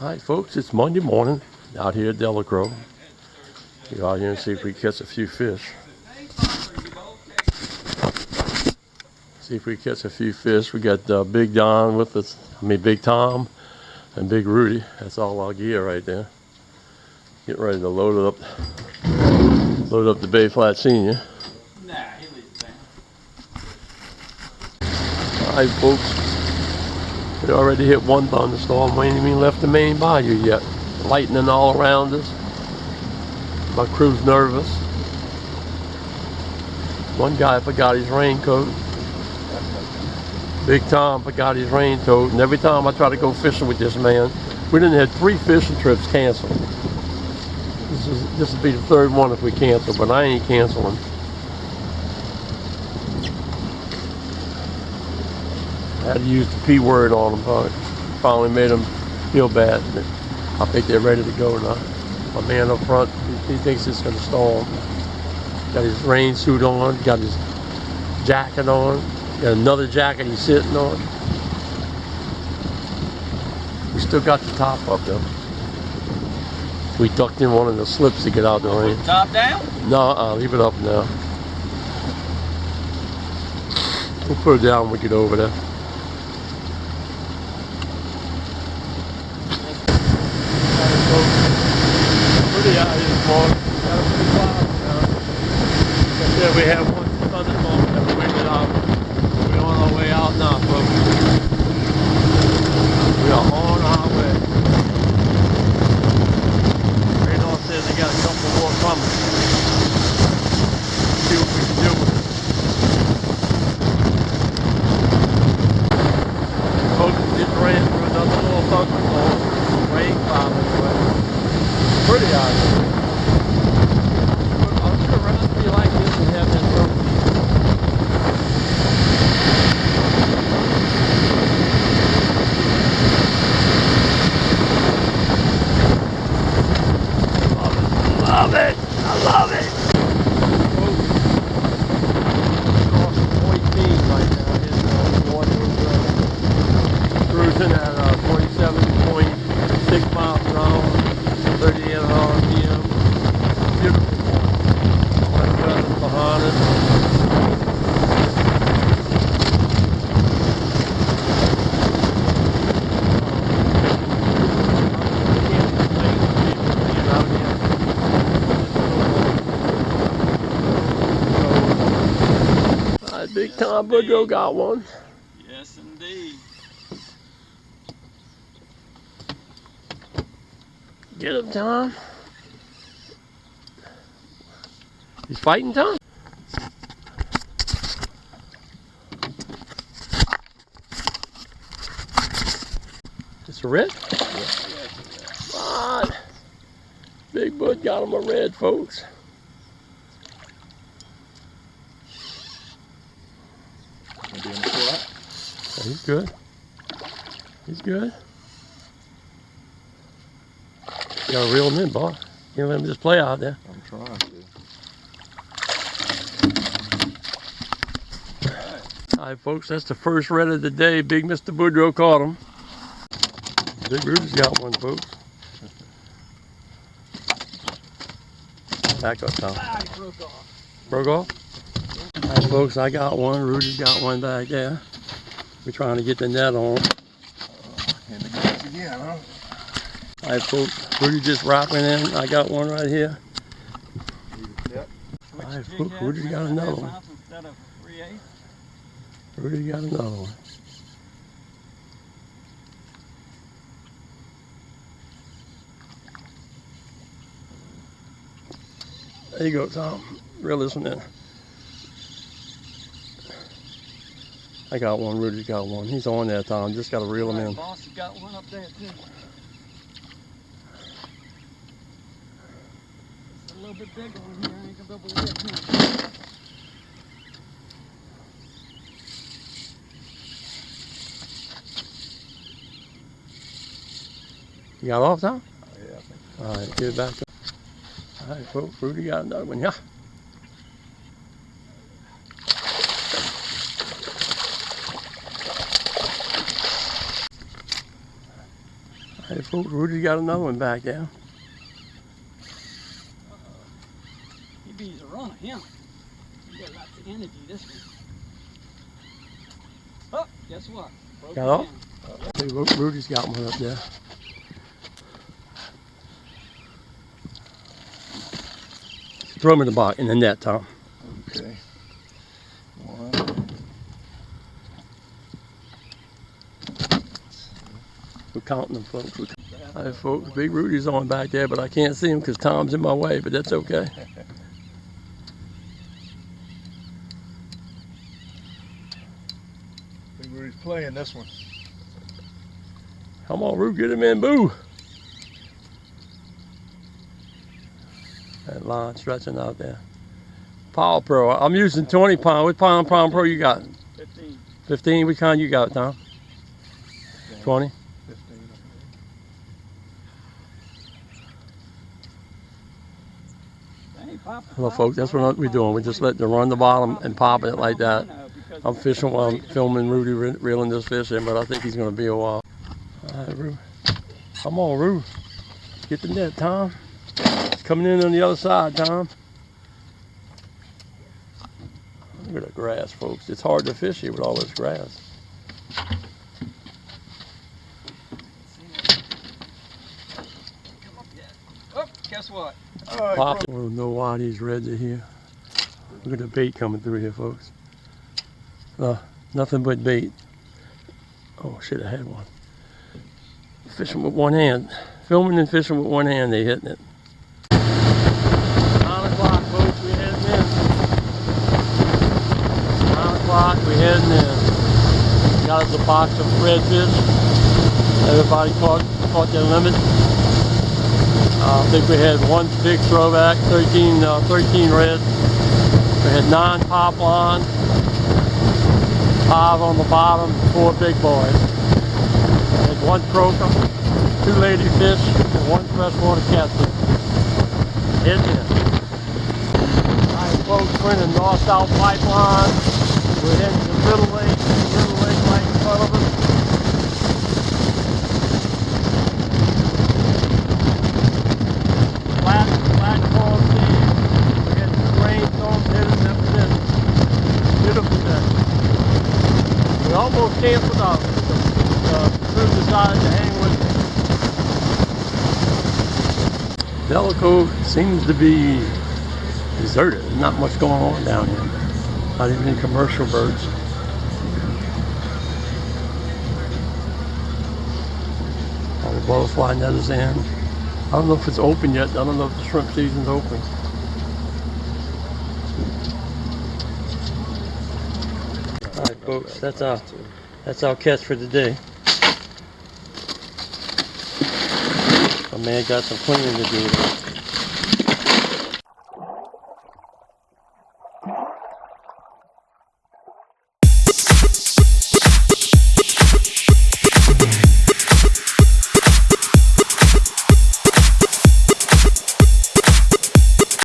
Alright folks, it's Monday morning out here at Delacroix. Go out here and see if we catch a few fish. See if we catch a few fish. We got Big Don with us, Big Tom and Big Rudy. That's all our gear right there. Get ready to load up the Bay Flat Senior. Alright folks, we already hit one thunderstorm. We ain't even left the main bayou yet. Lightning all around us. My crew's nervous. One guy forgot his raincoat. Big Tom forgot his raincoat, and every time I try to go fishing with this man, we done had 3 fishing trips canceled. This will be the 3rd one if we cancel, but I ain't canceling. I had to use the P word on them, but finally made them feel bad. I think they're ready to go now. My man up front, he thinks it's gonna storm. Got his rain suit on, got his jacket on, got another jacket he's sitting on. We still got the top up though. We tucked in one of the slips to get out the rain. Top down? No, leave it up now. We'll put it down when we get over there. Pretty out here this morning. Got a pretty cloud now. Like I said, we have one thunderstorm that we waited out. We're on our way out now, folks. We are on our way. Radar says they got a couple more coming. See what we can do with it. Folks, just ran through another little thunderstorm. Rain cloud anyway. Pretty out here. I'm sure it must be like this and have that room. Love it! I love it! Crossing 14 right now. Here's water cruising at 27.6 miles per hour. 38 RPM. Beautiful morning. White weather behind us. Big Tom Boudreaux got one. Yes, indeed. Get him, Tom. He's fighting, Tom? It's a red? Come on. Big Bud got him a red, folks. He's good. He's good. You gotta reel him in, boy. You can't let him just play out there. I'm trying to. Alright folks, that's the first red of the day. Big Mr. Boudreaux caught him. Big Rudy's got one, folks. Back up, Tom. Broke off. Broke off? Alright folks, I got one. Rudy's got one back there. We're trying to get the net on. And the guys again, huh? Alright folks, Rudy just wrapping in. I got one right here. Alright folks, Rudy's got another one. Instead of 3/8. Rudy's got another one. There you go, Tom. Reel this one in. I got one, Rudy's got one. He's on there, Tom. Just got to reel him in. Boss has got one up there, too. It's a little bit bigger one here. I ain't gonna be able to get him. You got off, Tom? Yeah, I think so. All right, get it back up. All right, folks, Rudy got another one, yeah. Hey folks, Rudy's got another one back there. He bees a runner, him. He got lots of energy, this one. Oh, guess what? Broke Got off? again. Hey, Rudy's got one up there. Throw him in the box, in the net, Tom. Okay. One. We're counting them, folks. Hey, folks, Big Rudy's on back there, but I can't see him because Tom's in my way, but that's okay. Big Rudy's playing this one. Come on, Rudy, get him in, boo. That line stretching out there. Power Pro, I'm using 20 pound. What pound Pro you got? 15. 15, what kind you got, Tom? 20? 15. Hey, pop, Hello, folks, that's what we're doing. We're just letting it run the bottom and popping it like that. I'm fishing while I'm filming Rudy reeling this fish in, but I think he's going to be a while. All right, Rue. Come on, Rue. Get the net, Tom. It's coming in on the other side, Tom. Look at the grass, folks. It's hard to fish here with all this grass. Oh, guess what? Pop. I don't know why these reds are here. Look at the bait coming through here, folks. Nothing but bait. Oh, should have had one. Fishing with one hand. Filming and fishing with one hand, they hitting it. 9 o'clock, folks, we're heading in. 9 o'clock, we're heading in. Got us a box of redfish. Everybody caught their limit. I think we had one big throwback, 13 reds. We had 9 pop lines, 5 on the bottom, 4 big boys. We had 1 croaker, 2 ladyfish, and 1 freshwater catfish. Hitting it. Alright folks, we're in the north-south pipeline. We're heading to Little Lake right in front of us. Platform scene. We had 2 rainstorms hitting, that was it. Beautiful day. We almost canceled out. The crew decided to hang with me. Delacroix seems to be deserted. There's not much going on down here. Not even any commercial birds. All the butterfly net is in. I don't know if it's open yet. I don't know if the shrimp season's open. All right, folks, that's our catch for today. My man got some cleaning to do.